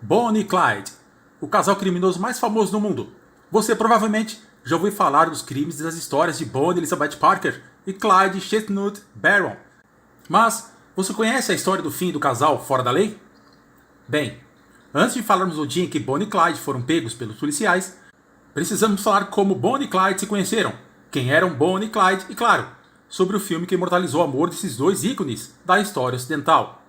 Bonnie e Clyde, o casal criminoso mais famoso do mundo. Você provavelmente já ouviu falar dos crimes e das histórias de Bonnie Elizabeth Parker e Clyde Chestnut Barron. Mas você conhece a história do fim do casal fora da lei? Bem, antes de falarmos do dia em que Bonnie e Clyde foram pegos pelos policiais, precisamos falar como Bonnie e Clyde se conheceram, quem eram Bonnie e Clyde e, claro, sobre o filme que imortalizou o amor desses dois ícones da história ocidental.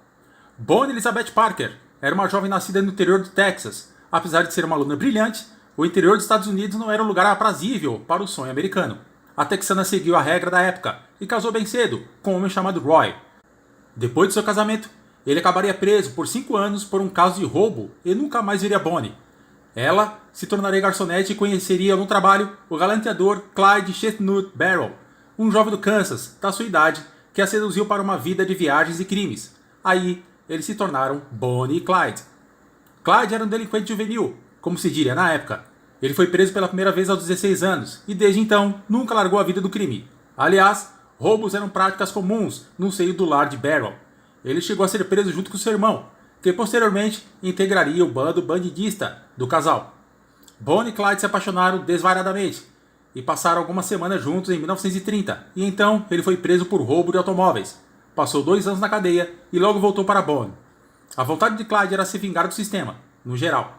Bonnie Elizabeth Parker era uma jovem nascida no interior do Texas. Apesar de ser uma aluna brilhante, o interior dos Estados Unidos não era um lugar aprazível para o sonho americano. A texana seguiu a regra da época e casou bem cedo com um homem chamado Roy. Depois de seu casamento, ele acabaria preso por 5 anos por um caso de roubo e nunca mais viria Bonnie. Ela se tornaria garçonete e conheceria no trabalho o galanteador Clyde Chestnut Barron, um jovem do Kansas, da sua idade, que a seduziu para uma vida de viagens e crimes. Aí, eles se tornaram Bonnie e Clyde. Clyde era um delinquente juvenil, como se diria na época. Ele foi preso pela primeira vez aos 16 anos e desde então nunca largou a vida do crime. Aliás, roubos eram práticas comuns no seio do lar de Barron. Ele chegou a ser preso junto com seu irmão, que posteriormente integraria o bando bandidista do casal. Bonnie e Clyde se apaixonaram desvairadamente e passaram algumas semanas juntos em 1930, e então ele foi preso por roubo de automóveis. Passou 2 anos na cadeia e logo voltou para Bonnie. A vontade de Clyde era se vingar do sistema, no geral.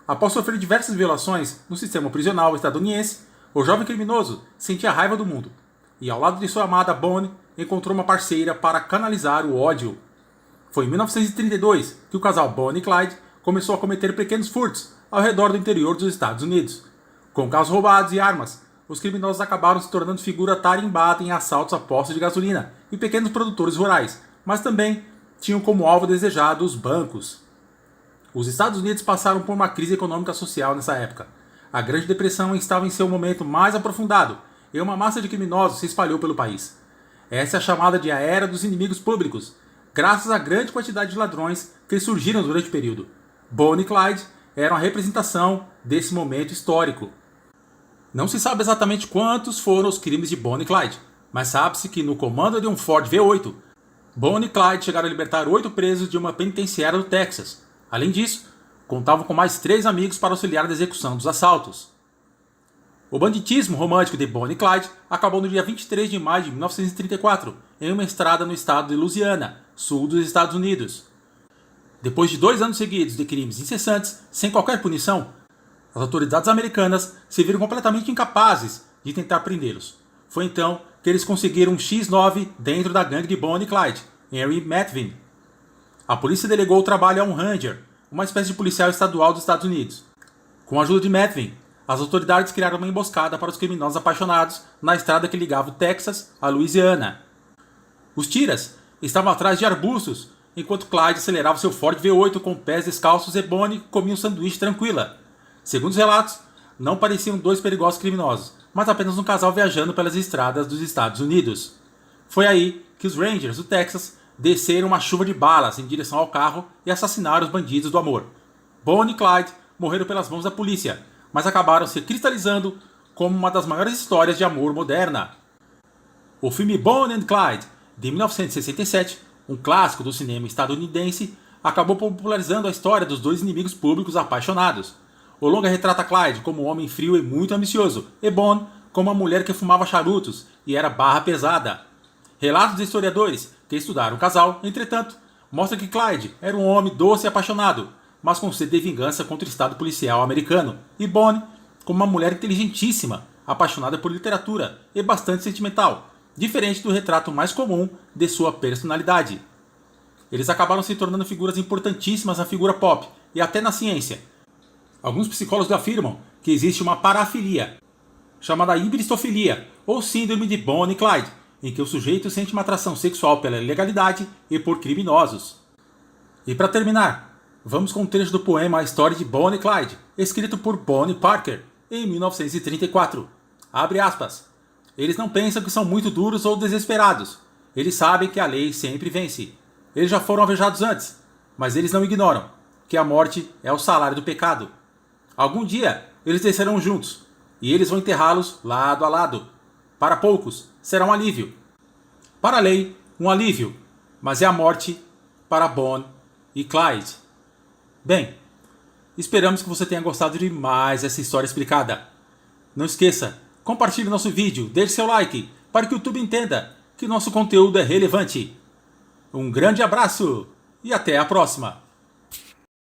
Após sofrer diversas violações no sistema prisional estadunidense, o jovem criminoso sentia raiva do mundo, e ao lado de sua amada Bonnie, encontrou uma parceira para canalizar o ódio. Foi em 1932 que o casal Bonnie e Clyde começou a cometer pequenos furtos ao redor do interior dos Estados Unidos. Com carros roubados e armas, os criminosos acabaram se tornando figura tarimbada em assaltos a postos de gasolina e pequenos produtores rurais, mas também tinham como alvo desejado os bancos. Os Estados Unidos passaram por uma crise econômica social nessa época. A Grande Depressão estava em seu momento mais aprofundado e uma massa de criminosos se espalhou pelo país. Essa é a chamada de a Era dos Inimigos Públicos, graças à grande quantidade de ladrões que surgiram durante o período. Bonnie e Clyde eram a representação desse momento histórico. Não se sabe exatamente quantos foram os crimes de Bonnie e Clyde, mas sabe-se que no comando de um Ford V8, Bonnie e Clyde chegaram a libertar 8 presos de uma penitenciária do Texas. Além disso, contavam com mais 3 amigos para auxiliar na execução dos assaltos. O banditismo romântico de Bonnie e Clyde acabou no dia 23 de maio de 1934, em uma estrada no estado de Louisiana, sul dos Estados Unidos. Depois de 2 anos seguidos de crimes incessantes, sem qualquer punição, as autoridades americanas se viram completamente incapazes de tentar prendê-los. Foi então que eles conseguiram um X9 dentro da gangue de Bonnie e Clyde, Henry Matvin. A polícia delegou o trabalho a um Ranger, uma espécie de policial estadual dos Estados Unidos. Com a ajuda de Matvin, as autoridades criaram uma emboscada para os criminosos apaixonados na estrada que ligava o Texas à Louisiana. Os tiras estavam atrás de arbustos, enquanto Clyde acelerava seu Ford V8 com pés descalços e Bonnie comia um sanduíche tranquila. Segundo os relatos, não pareciam 2 perigosos criminosos, mas apenas um casal viajando pelas estradas dos Estados Unidos. Foi aí que os Rangers do Texas desceram uma chuva de balas em direção ao carro e assassinaram os bandidos do amor. Bonnie e Clyde morreram pelas mãos da polícia, mas acabaram se cristalizando como uma das maiores histórias de amor moderna. O filme Bonnie and Clyde, de 1967, um clássico do cinema estadunidense, acabou popularizando a história dos 2 inimigos públicos apaixonados. O longa retrata Clyde como um homem frio e muito ambicioso, e Bonnie como uma mulher que fumava charutos e era barra pesada. Relatos de historiadores que estudaram o casal, entretanto, mostram que Clyde era um homem doce e apaixonado, mas com sede de vingança contra o estado policial americano, e Bonnie como uma mulher inteligentíssima, apaixonada por literatura e bastante sentimental, diferente do retrato mais comum de sua personalidade. Eles acabaram se tornando figuras importantíssimas na figura pop e até na ciência. Alguns psicólogos afirmam que existe uma parafilia, chamada hibristofilia, ou síndrome de Bonnie e Clyde, em que o sujeito sente uma atração sexual pela ilegalidade e por criminosos. E para terminar, vamos com um trecho do poema A História de Bonnie e Clyde, escrito por Bonnie Parker, em 1934. Abre aspas. Eles não pensam que são muito duros ou desesperados. Eles sabem que a lei sempre vence. Eles já foram alvejados antes, mas eles não ignoram que a morte é o salário do pecado. Algum dia, eles descerão juntos, e eles vão enterrá-los lado a lado. Para poucos, será um alívio. Para a lei, um alívio, mas é a morte para Bonnie e Clyde. Bem, Esperamos que você tenha gostado de mais essa história explicada. Não esqueça, compartilhe nosso vídeo, deixe seu like, para que o YouTube entenda que nosso conteúdo é relevante. Um grande abraço e até a próxima!